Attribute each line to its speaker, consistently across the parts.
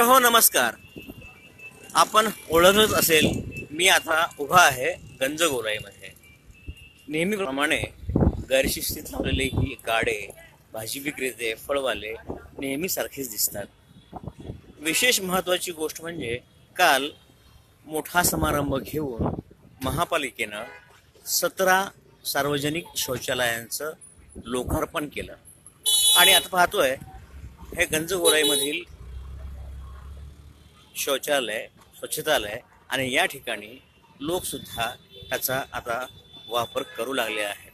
Speaker 1: हो नमस्कार. आपण ओळखत असेल मी आता उभा आहे गंजगोलाईमध्ये. नेहमीप्रमाणे गैरशिस्तीत लावलेले ही गाडे, भाजी विक्रेते, फळवाले नेहमी सारखेच दिसतात. विशेष महत्त्वाची गोष्ट म्हणजे काल मोठा समारंभ घेऊन महापालिकेनं 17 सार्वजनिक शौचालयांचं लोकार्पण केलं आणि आता पाहतोय हे गंजगोलाईमधील शौचालय स्वच्छतालय आणि या ठिकाणी लोकसुद्धा त्याचा आता वापर करू लागले आहेत.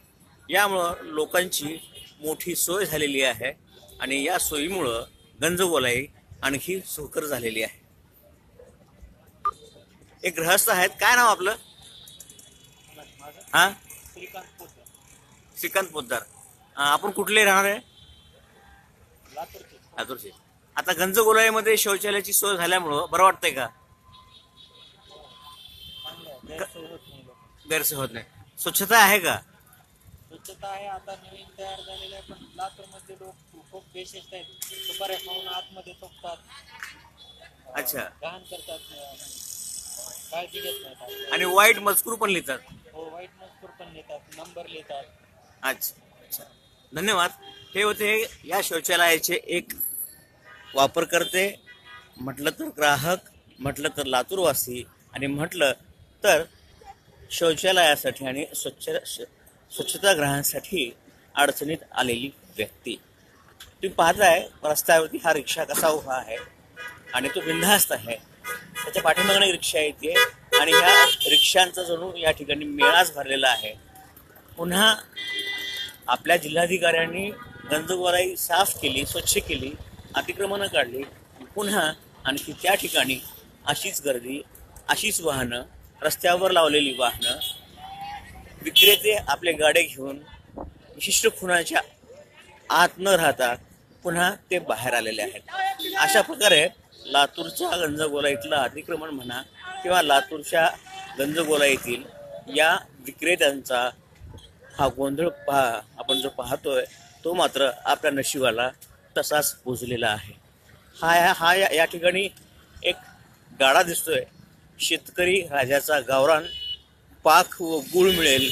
Speaker 1: यामुळं लोकांची मोठी सोय झालेली आहे आणि या सोयीमुळं गंजगोलाई आणखी सुखकर झालेली आहे. एक गृहस्थ आहेत. काय नाव आपलं? हा, श्रीकांत पोद्दार. आपण कुठले राहणार आहे? लातूरचे. आता गंजगोलाईमध्ये शौचालयाची सोय झाल्यामुळं बरं वाटतंय का? गैरसोय होत नाही. स्वच्छता आहे का?
Speaker 2: स्वच्छता आहे. आता नवीन तयार झालेलं आहे, पण लातूरमध्ये लोक खूप बेशिस्त आहेत. सुपाऱ्या खाऊन आतमध्ये थुंकतात.
Speaker 1: अच्छा.
Speaker 2: घाण करतात, काळजी घेत नाहीत
Speaker 1: आणि वाईट मजकूर पण लिहितात.
Speaker 2: हो, वाईट मजकूर पण लिहितात, नंबर लिहितात.
Speaker 1: अच्छा. धन्यवाद. हे होते या शौचालयाचे एक वापरकर्ते, म्हटलं तर ग्राहक, म्हटलं तर लातूरवासी आणि म्हटलं तर शौचालयासाठी आणि स्वच्छतागृहांसाठी अडचणीत आलेली व्यक्ती. तुम्ही पाहताय रस्त्यावरती हा रिक्षा कसा उभा आहे आणि तो बिनधास्त आहे. त्याच्या पाठीमागणे रिक्षा येते आणि ह्या रिक्षांचा जणू या ठिकाणी मेळाच भरलेला आहे. पुन्हा आपल्या जिल्हाधिकाऱ्यांनी गंजगोलाई साफ केली, स्वच्छ केली, अतिक्रमणं काढली. पुन्हा आणखी त्या ठिकाणी अशीच गर्दी, अशीच वाहनं, रस्त्यावर लावलेली वाहनं, विक्रेते आपले गाडे घेऊन विशिष्ट खुणाच्या आत न राहता पुन्हा ते बाहेर आलेले आहेत. अशा प्रकारे लातूरच्या गंजगोलाईतलं अतिक्रमण म्हणा किंवा लातूरच्या गंजगोलाईतील या विक्रेत्यांचा हा गोंधळ आपण जो पाहतोय तो मात्र आपल्या नशिबाला तसाच पोचलेला आहे. हा या ठिकाणी एक गाडा दिसतोय. शेतकरी राजाचा गावरान पाक व गुळ मिळेल,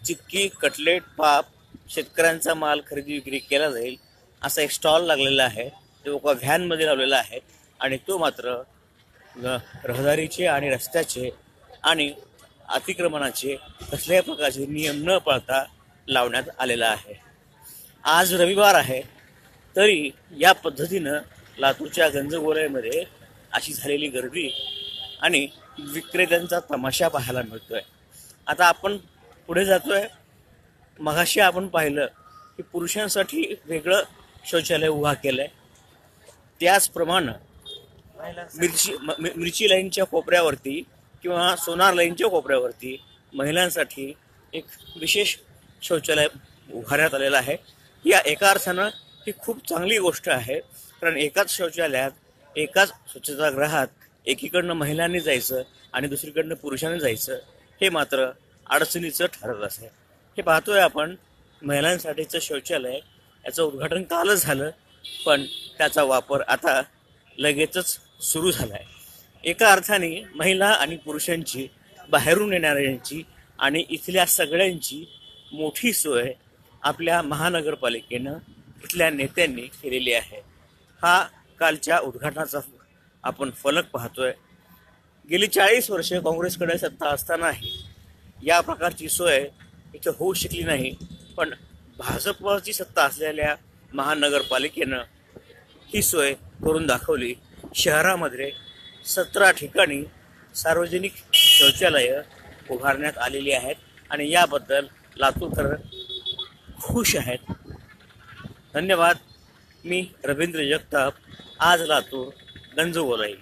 Speaker 1: चिक्की, कटलेट, पाप, शेतकऱ्यांचा माल खरेदी विक्री केला जाईल असा एक स्टॉल लागलेला आहे. तो एका व्हॅनमध्ये लावलेला आहे आणि तो मात्र रहदारीचे आणि रस्त्याचे आणि अतिक्रमणाचे कसल्याही प्रकारचे नियम न पाळता लावण्यात आलेला आहे. आज रविवार आहे तरी या पद्धतीनं लातूरच्या गंजगोलाईमध्ये अशी झालेली गर्दी आणि विक्रेत्यांचा तमाशा पाहायला मिळतोय. आता आपण पुढे जातोय. मगाशी आपण पाहिलं की पुरुषांसाठी वेगळं शौचालय उभा केलंय. त्याचप्रमाणे मिरची लाईनच्या कोपऱ्यावरती किंवा सोनार लाईनच्या कोपऱ्यावरती महिलांसाठी एक विशेष शौचालय उभारण्यात आलेलं आहे. या एका अर्थानं ही खूप चांगली गोष्ट आहे, कारण एकाच शौचालयात, एकाच स्वच्छतागृहात एकीकडनं महिलांनी जायचं आणि दुसरीकडनं पुरुषांनी जायचं हे मात्र अडचणीचं ठरत असे. हे पाहतोय आपण महिलांसाठीचं शौचालय, याचं उद्घाटन कालच झालं, पण त्याचा वापर आता लगेचच सुरू झाला आहे. एका अर्थाने महिला आणि पुरुषांची, बाहेरून येणाऱ्यांची आणि इथल्या सगळ्यांची मोठी सोय आपल्या महानगरपालिकेनं, इथल्या नेत्यांनी केलेली आहे. हा कालच्या उद्घाटनाचा आपण फलक पाहतोय. गेली 40 वर्षे काँग्रेसकडे सत्ता असतानाही या प्रकारची सोय इथं होऊ शकली नाही, पण भाजपची सत्ता असलेल्या महानगरपालिकेनं ही सोय करून दाखवली. शहरामध्ये 17 ठिकाणी सार्वजनिक शौचालयं उभारण्यात आलेली आहेत आणि याबद्दल लातूरकर खुश आहेत. धन्यवाद. मी रवींद्र जगताप, आज लातूर, गंजगोलाई.